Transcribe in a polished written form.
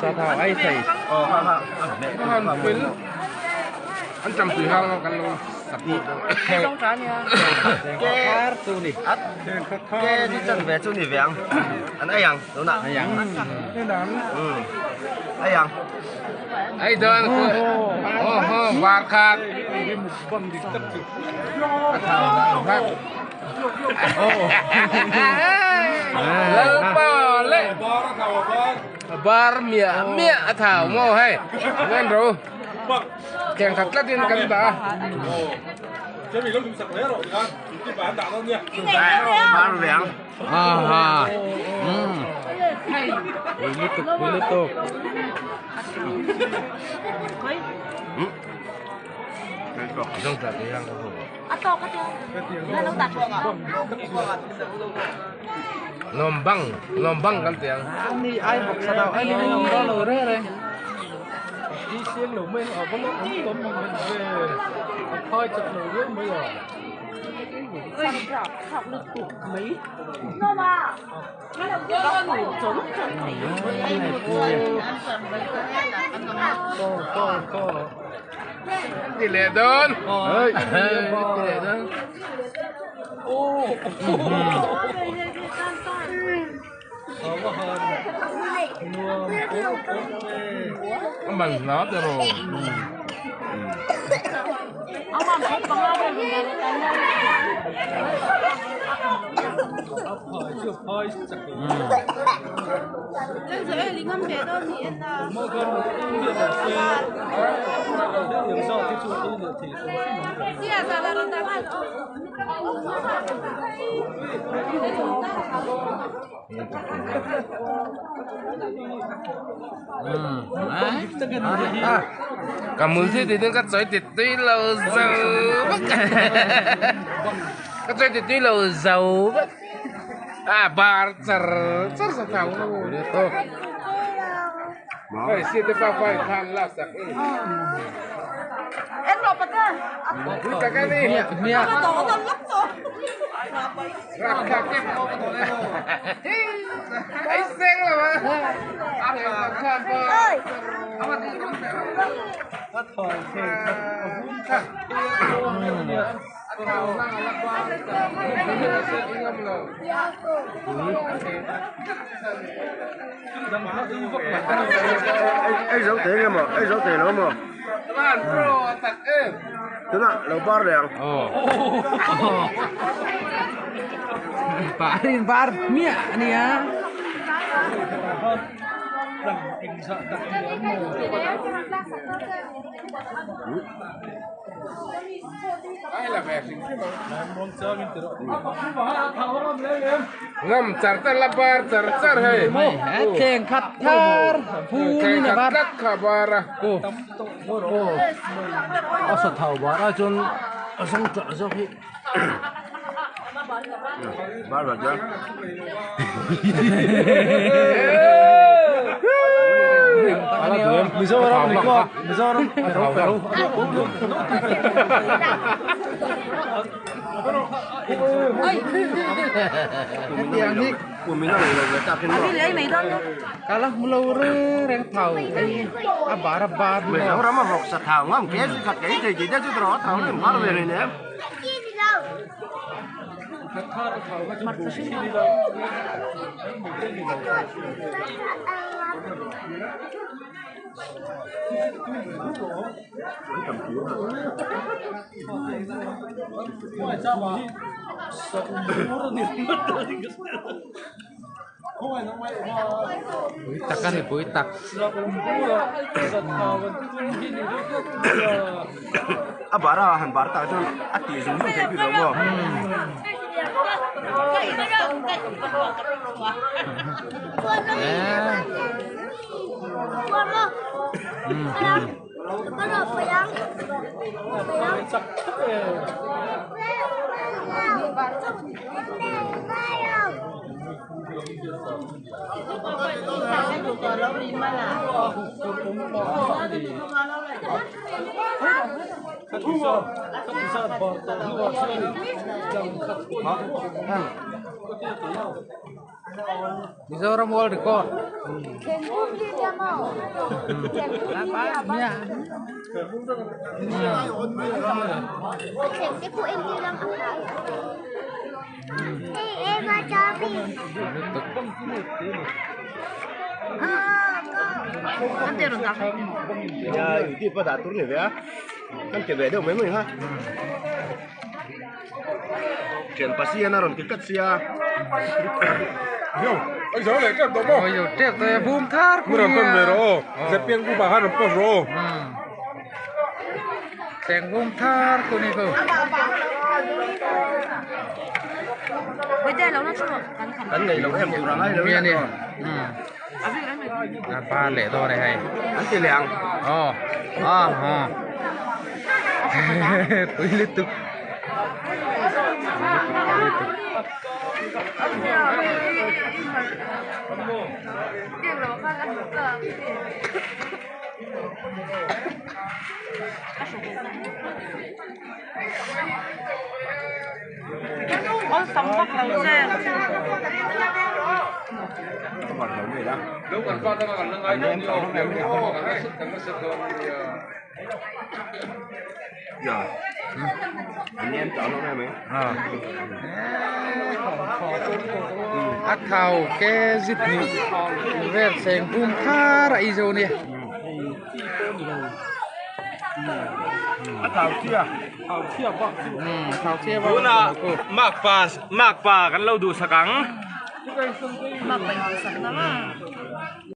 sa thảo ai thầy anh chăm tùy hang kan lo sập cái tu đi cái đi chân về chỗ này về anh ấy ăn đúng không? yang ấy ăn ai đơn và khát lỡ bò lệ bar mía mía thảo mò hay nghe rồi kèn thật là tiền cần ta chuẩn bị lúc cũng sạch rồi nha cái bản đạo luôn nha bán về ăn liên tục không thật thì ăn lom băng kan tiếng ni ai học sa thảo ai đi ngom đó rồi đấy đi xiên lũ mình ở có lúc cũng tôm mình về thôi chặt lũ biết bây giờ học được tụt mấy nó mà nó là cái tụt trốn trốn co đi lệ đơn ơi đi lệ đơn bằng nó từ rồi ông làm hết bằng ai đây thôi Thế giới lính ngâm thế thôi thì là mỗi con một điện là xe điểm do cái chủ tư được thì gì à giờ là nó đang ăn cả mười thế thì các sói thịt tuy lâu giàu các sói thịt tuy lâu giàu bar char sa thảo nó được thôi phải xin được phải tham là sắc em rồi bật ra cái cái này mía tổ nó lắm rồi rạc khạc cái ấy xinh là mà ơi bắt thôi thì ấy giấu tiền em mà ấy giấu tiền lắm mà bạn pro thật êm đúng không lẩu bar đấy ăn bar mía nih ya ai là vẻ ngâm char ta la bar char hay keng khat thar phu ni na bar khát khabar sa thảo bar chon asang cha sa khi bar rồi chứ bisa orang ni kok bisa orang tiếng của mình là người ta trên đi lấy mấy đơn kalah mulur reng thau bar mình đâu mà học sạch thảo ngon cái gì sạch cái thì chỉ cho chút đó thảo thì bar về này nè tak kan ibu tak bara han bar ta cho ăn tiền dùng không thấy được không Mizoram World Record. Cenggung dia mau. Cenggung ku em đi làm apa? Em mà cho đi. Anh tiêu được không? Ya, itu pada atur nih ya. Kan kebe dong memang ha. Ken pasti ya naron kikat sia. Yo, ai giờ này chắc tao bao. Oh, yo, trek tôi boom thar. Mưa rầm tầm về rồi, sẽ piengกูbảo hắn rầm bao rồi. Seng boom thar cô này cô. Bây giờ lâu nó chưa? Kan này là em chủ rằng ai đâu. Miền đi. Ba lệ to này hay. Anh chỉ làng. Tôi liên tục. Các bạn hiểu đó. Lúc còn con tao còn Anh em cháu nó em có cái sức thôi. Dạ. Anh em cháu nó em ấy. Ác thảo cái dịp nhị về seng boom thar ra izo nè. Thảo chia. Thảo chia Bữa nào mạc pa kan lâu đủ sắc cắn. Mabay sa naman.